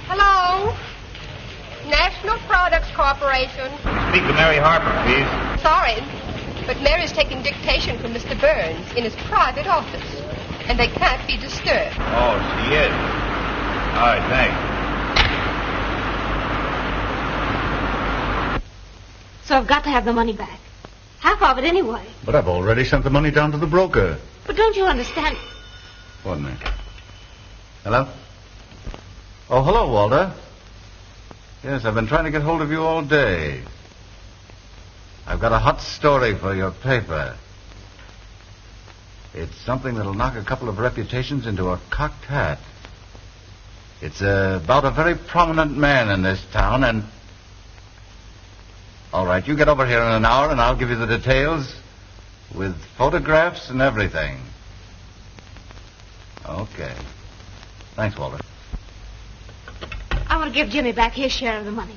Speaker 7: Hello? National Products Corporation.
Speaker 18: Speak to Mary Harper, please.
Speaker 7: Sorry, but Mary's taking dictation from Mr. Burns in his private office, and they can't be disturbed.
Speaker 18: Oh, she is. All right, thanks.
Speaker 14: So I've got to have the money back. Half of it anyway.
Speaker 9: But I've already sent the money down to the broker.
Speaker 14: But don't you understand?
Speaker 9: One minute. Hello? Oh, hello, Walter. Yes, I've been trying to get hold of you all day. I've got a hot story for your paper. It's something that'll knock a couple of reputations into a cocked hat. It's about a very prominent man in this town, and... All right, you get over here in an hour, and I'll give you the details with photographs and everything. Okay. Thanks, Walter.
Speaker 14: I want to give Jimmy back his share of the money.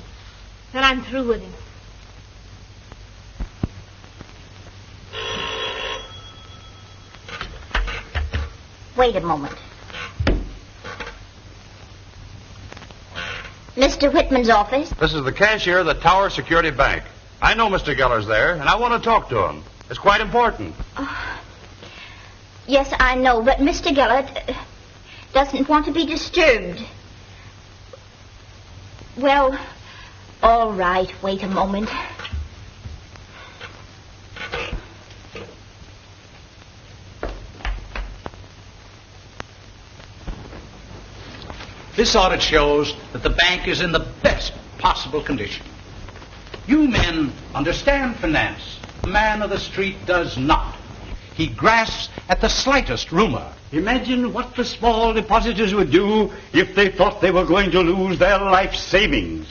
Speaker 14: Then I'm through with him.
Speaker 11: Wait a moment. Mr. Whitman's office?
Speaker 10: This is the cashier of the Tower Security Bank. I know Mr. Geller's there, and I want to talk to him. It's quite important.
Speaker 11: Yes, I know, but Mr. Geller doesn't want to be disturbed. Well, all right, wait a moment.
Speaker 12: This audit shows that the bank is in the best possible condition. You men understand finance. The man of the street does not. He grasps at the slightest rumor.
Speaker 13: Imagine what the small depositors would do if they thought they were going to lose their life savings.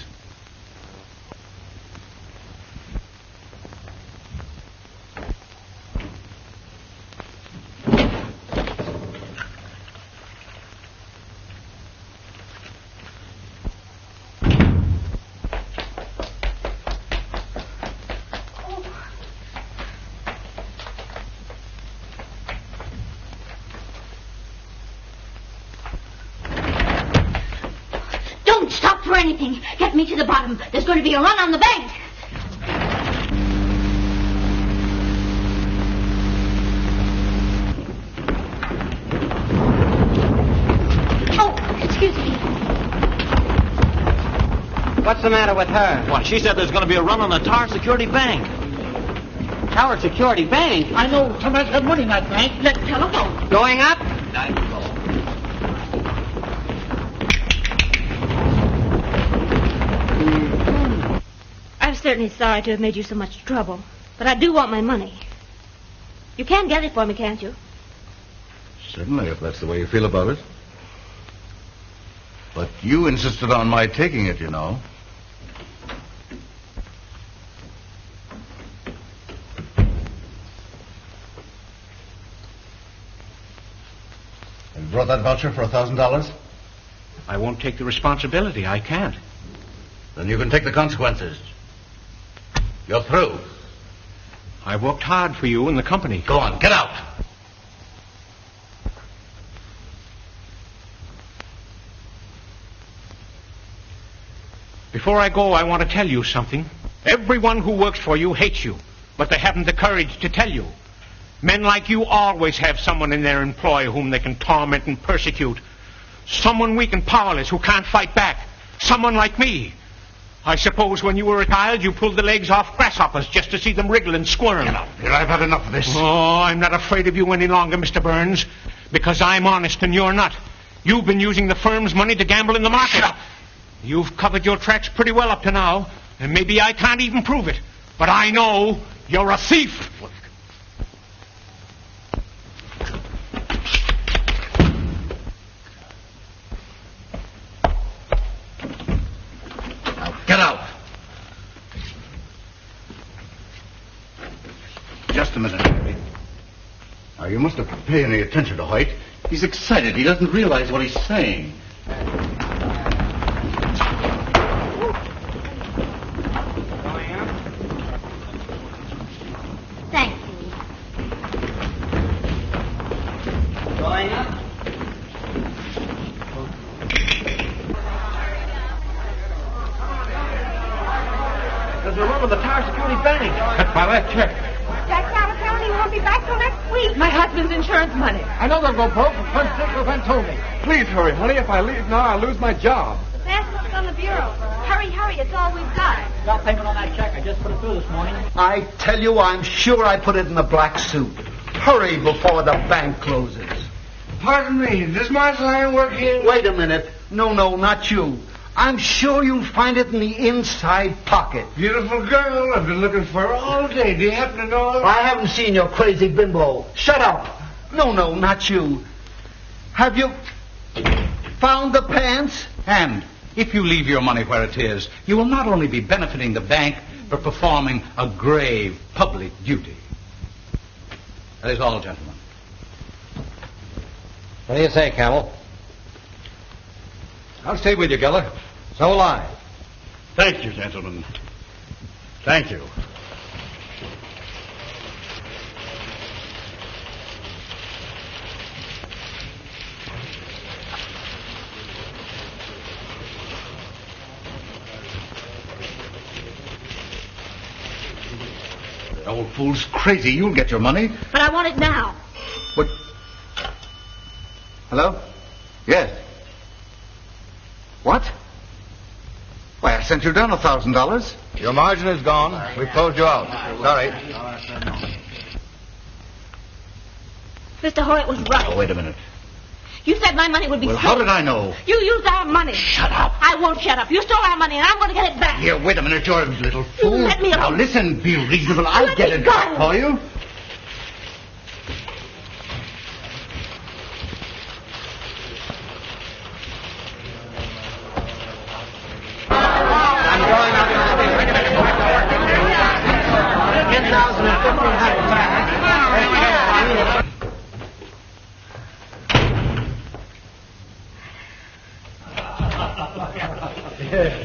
Speaker 11: Don't stop for anything. Get me to the bottom. There's going to be a run on the bank. Oh, excuse me.
Speaker 3: What's the matter with her?
Speaker 5: Why, she said there's going to be a run on the Tower Security Bank.
Speaker 3: Tower Security Bank? I know somebody's got money in that bank.
Speaker 11: The telephone.
Speaker 3: Going up?
Speaker 14: I've certainly sorry to have made you so much trouble, but I do want my money. You can get it for me, can't you?
Speaker 9: Certainly, if that's the way you feel about it. But you insisted on my taking it, you know. Have you brought that voucher for $1,000?
Speaker 6: I won't take the responsibility. I can't.
Speaker 9: Then you can take the consequences. You're through.
Speaker 6: I worked hard for you and the company.
Speaker 9: Go on, get out.
Speaker 6: Before I go, I want to tell you something. Everyone who works for you hates you, but they haven't the courage to tell you. Men like you always have someone in their employ whom they can torment and persecute. Someone weak and powerless who can't fight back. Someone like me. I suppose when you were a child, you pulled the legs off grasshoppers just to see them wriggle and squirm.
Speaker 9: Get out here. I've had enough of this.
Speaker 6: Oh, I'm not afraid of you any longer, Mr. Burns, because I'm honest and you're not. You've been using the firm's money to gamble in the market.
Speaker 9: Shut up.
Speaker 6: You've covered your tracks pretty well up to now, and maybe I can't even prove it. But I know you're a thief.
Speaker 9: Now, get out. Just a minute, Harry. Now, you mustn't pay any attention to Hoyt. He's excited. He doesn't realize what he's saying.
Speaker 11: Thank you.
Speaker 3: Going up. There's a run of the Tower Security Bank.
Speaker 6: Cut by that check.
Speaker 7: Jack California won't be back till next week.
Speaker 4: My husband's insurance money.
Speaker 16: I know they'll go broke. Fred Stickleton told me. Please hurry, honey. If I leave now, I'll lose my job.
Speaker 4: The fastest on the bureau. Hurry, hurry. It's all we've got.
Speaker 3: Got payment on that check. I just put it through this morning.
Speaker 2: I tell you, I'm sure I put it in the black suit. Hurry before the bank closes.
Speaker 16: Pardon me. Does Marshal Iron work here?
Speaker 2: Wait a minute. No, not you. I'm sure you'll find it in the inside pocket.
Speaker 16: Beautiful girl. I've been looking for her all day. Do you happen to know her?
Speaker 2: I haven't seen your crazy bimbo. Shut up. No, not you. Have you found the pants?
Speaker 12: And if you leave your money where it is, you will not only be benefiting the bank, but performing a grave public duty. That is all, gentlemen.
Speaker 13: What do you say, Camel?
Speaker 17: I'll stay with you, Geller. So will I.
Speaker 19: Thank you, gentlemen. Thank you.
Speaker 9: The old fool's crazy. You'll get your money.
Speaker 14: But I want it now.
Speaker 9: What? Hello? Yes. What? Why, I sent you down $1,000.
Speaker 18: Your margin is gone. We've closed you out. Sorry.
Speaker 14: Mr. Hoyt was right.
Speaker 9: Oh, wait a minute.
Speaker 14: You said my money would be
Speaker 9: Well,
Speaker 14: safe.
Speaker 9: how did I know?
Speaker 14: You used our money.
Speaker 9: Shut up.
Speaker 14: I won't shut up. You stole our money, and I'm going to get it back.
Speaker 9: Here, wait a minute, you're a little fool.
Speaker 14: Let me
Speaker 9: Now,
Speaker 14: alone.
Speaker 9: listen, be reasonable. I'll
Speaker 14: Let
Speaker 9: get
Speaker 14: me
Speaker 9: it
Speaker 14: go.
Speaker 9: back for you.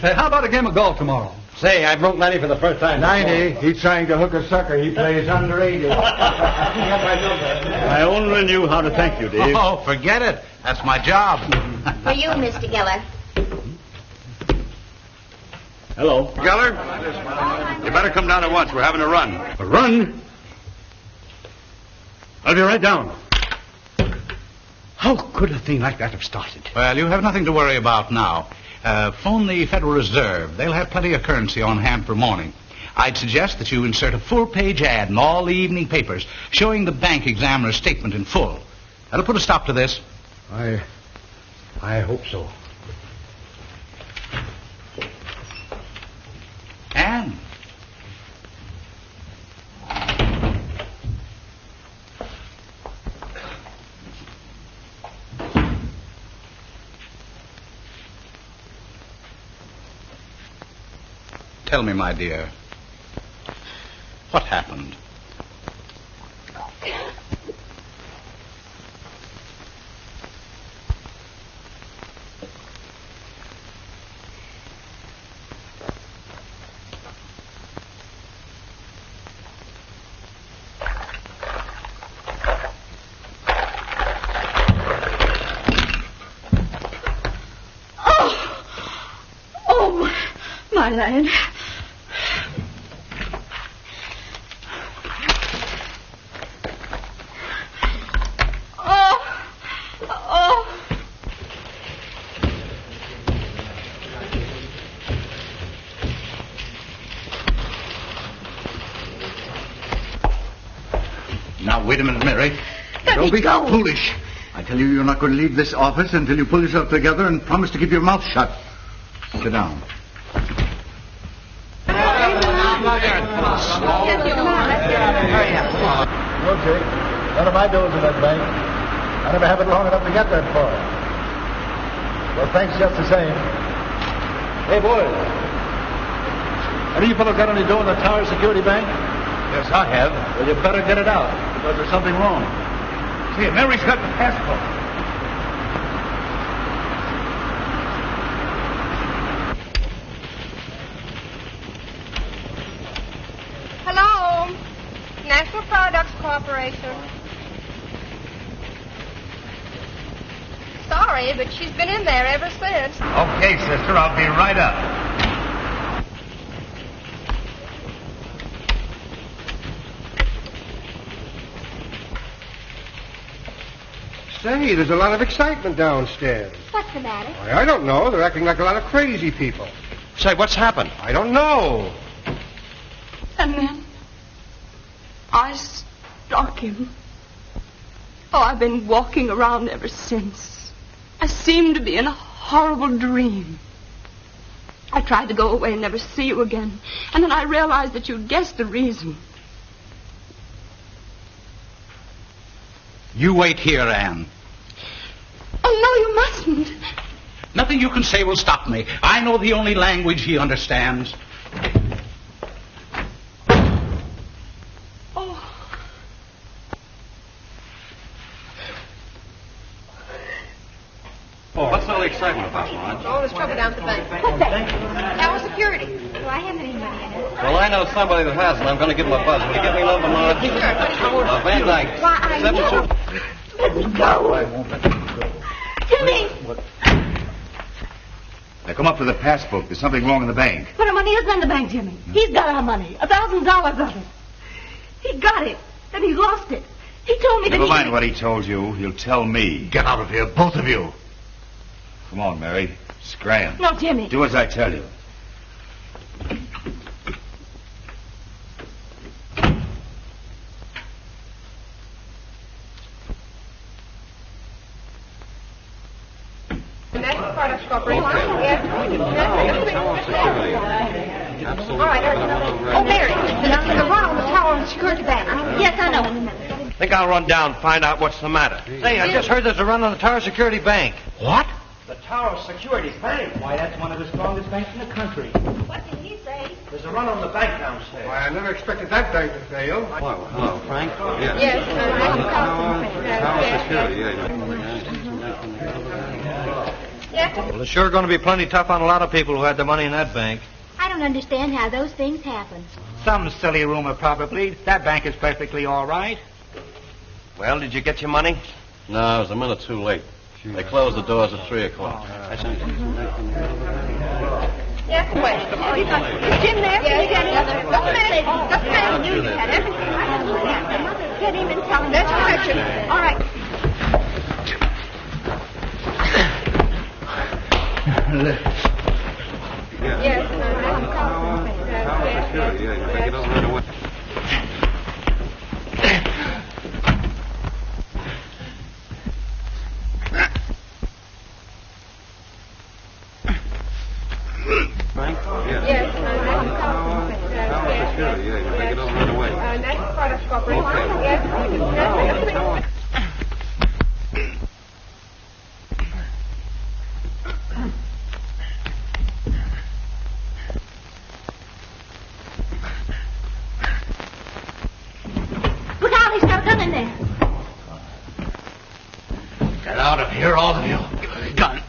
Speaker 17: Say, how about a game of golf tomorrow?
Speaker 13: Say, I broke 90 for the first time.
Speaker 16: 90. He's trying to hook a sucker. He plays under 80.
Speaker 19: I only knew how to thank you, Dave.
Speaker 12: Oh, forget it. That's my job.
Speaker 11: For you, Mr. Geller.
Speaker 19: Hello.
Speaker 10: Geller, you better come down at once. We're having a run.
Speaker 19: A run? I'll be right down. How could a thing like that have started?
Speaker 12: Well, you have nothing to worry about now. Phone the Federal Reserve. They'll have plenty of currency on hand for morning. I'd suggest that you insert a full-page ad in all the evening papers showing the bank examiner's statement in full. That'll put a stop to this.
Speaker 19: I hope so.
Speaker 12: And tell me, my dear, what happened?
Speaker 11: My lad.
Speaker 1: Now, wait a minute, Mary. Don't be foolish. I tell you, you're not going to leave this office until you pull yourself together and promise to keep your mouth shut. Sit down.
Speaker 19: Okay. None of my doors in that bank. I never have it long enough to get that far. Well, thanks just the same. Hey, boys. Have you fellows got any dough in the Tower Security Bank?
Speaker 18: Yes, I have.
Speaker 19: Well, you better get it out, because there's something wrong.
Speaker 18: See, Mary's got the passport.
Speaker 7: Hello? National Products Corporation. Sorry, but she's been in there ever since.
Speaker 18: Okay, sister, I'll be right up.
Speaker 6: Say, there's a lot of excitement downstairs.
Speaker 14: What's the matter?
Speaker 6: I don't know. They're acting like a lot of crazy people.
Speaker 13: Say, what's happened?
Speaker 6: I don't know.
Speaker 15: And then I struck him. Oh, I've been walking around ever since. I seemed to be in a horrible dream. I tried to go away and never see you again. And then I realized that you'd guessed the reason.
Speaker 12: You wait here, Anne.
Speaker 15: Oh, no, you mustn't.
Speaker 12: Nothing you can say will stop me. I know the only language he understands.
Speaker 10: Oh, what's all the excitement about, Lawrence?
Speaker 7: Oh, there's trouble down at the bank. What's that? Tower Security.
Speaker 11: Do I have any money in it?
Speaker 20: Well, I know somebody that has, and I'm going to give him a buzz. Will you give me number, Lawrence?
Speaker 7: Sure.
Speaker 20: Van Dyke.
Speaker 11: Why, I
Speaker 20: 72.
Speaker 11: Let me go.
Speaker 1: I won't let you go.
Speaker 11: Jimmy!
Speaker 18: Now, come up with the passbook. There's something wrong in the bank.
Speaker 14: But our money isn't in the bank, Jimmy. He's got our money. $1,000 of it. He got it. Then he lost it. He told me
Speaker 18: Never
Speaker 14: that
Speaker 18: mind what he told you. He'll tell me.
Speaker 1: Get out of here, both of you.
Speaker 18: Come on, Mary. Scram.
Speaker 14: No, Jimmy.
Speaker 18: Do as I tell you.
Speaker 7: National Products Corporation. All right. Oh, Mary, the run on the Tower Security Bank.
Speaker 14: Yes, I know.
Speaker 13: I think I'll run down and find out what's the matter.
Speaker 6: Say, I just heard there's a run on the Tower Security Bank.
Speaker 12: What?
Speaker 13: The Tower Security Bank? Why, that's one of the strongest banks in the country.
Speaker 14: What did he say?
Speaker 13: There's a run on the bank downstairs.
Speaker 6: Why, I never expected that bank to fail.
Speaker 10: Well, hello, Frank?
Speaker 7: Yes.
Speaker 10: Tower Security,
Speaker 13: Well, it's sure going to be plenty tough on a lot of people who had their money in that bank.
Speaker 11: I don't understand how those things happen.
Speaker 3: Some silly rumor, probably. That bank is perfectly all right.
Speaker 13: Well, did you get your money?
Speaker 20: No, I was a minute too late. They closed the doors at 3 o'clock.
Speaker 7: Yes, wait.
Speaker 14: Is Jim there?
Speaker 7: Yes.
Speaker 14: Can you get him?
Speaker 7: Just a minute. Just a minute.
Speaker 14: I knew you had everything. Get him and tell him.
Speaker 7: That's correction.
Speaker 14: All right.
Speaker 7: Yes.
Speaker 10: Frank?
Speaker 7: Yes.
Speaker 10: Tower Security, you take it over right away.
Speaker 7: National Products Corporation.
Speaker 10: Okay.
Speaker 7: Yes.
Speaker 1: out of here, all of you. Give me the gun.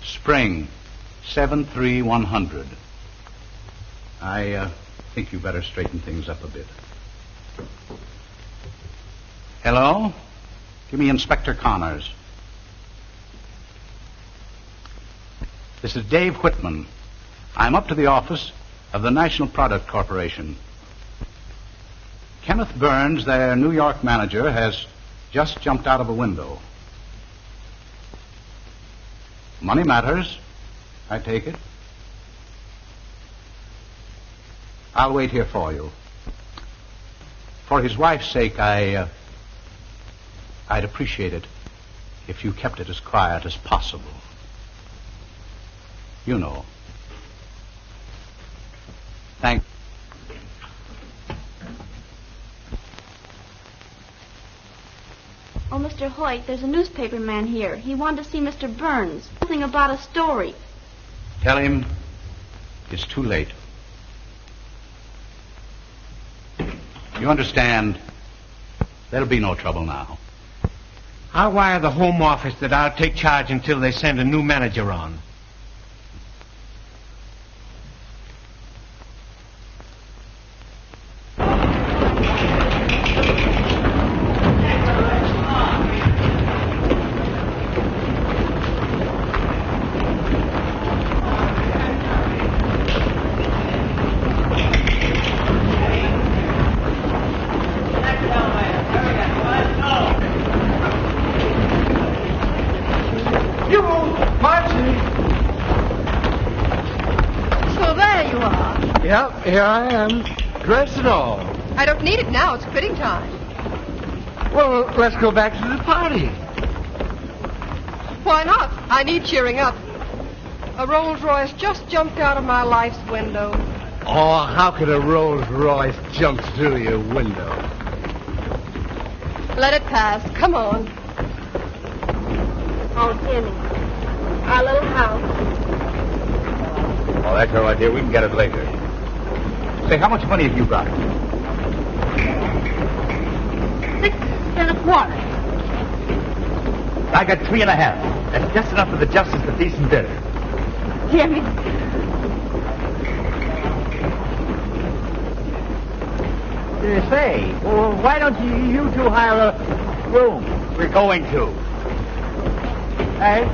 Speaker 1: Spring, 73100. I think you better straighten things up a bit. Hello? Give me Inspector Connors. This is Dave Whitman. I'm up to the office of the National Product Corporation. Kenneth Burns, their New York manager, has just jumped out of a window. Money matters, I take it. I'll wait here for you. For his wife's sake, I'd appreciate it if you kept it as quiet as possible. You know. Thank.
Speaker 14: Oh, Mr. Hoyt, there's a newspaper man here. He wanted to see Mr. Burns. Something about a story.
Speaker 12: Tell him it's too late. You understand? There'll be no trouble now.
Speaker 6: I'll wire the Home Office that I'll take charge until they send a new manager on.
Speaker 2: Yep, here I am, dressed and all.
Speaker 7: I don't need it now. It's quitting time.
Speaker 2: Well, let's go back to the party.
Speaker 7: Why not? I need cheering up. A Rolls Royce just jumped out of my life's window.
Speaker 2: Oh, how could a Rolls Royce jump through your window?
Speaker 7: Let it pass. Come on. Oh, Jimmy. Our little house.
Speaker 18: Oh, that's all right, dear. We can get it later. Say, how much money have you got?
Speaker 7: 6 1/4.
Speaker 18: I got 3.5. That's just enough for the justice of decent dinner.
Speaker 7: Jimmy.
Speaker 18: Say, well, why don't you two hire a room? We're going to. Hey?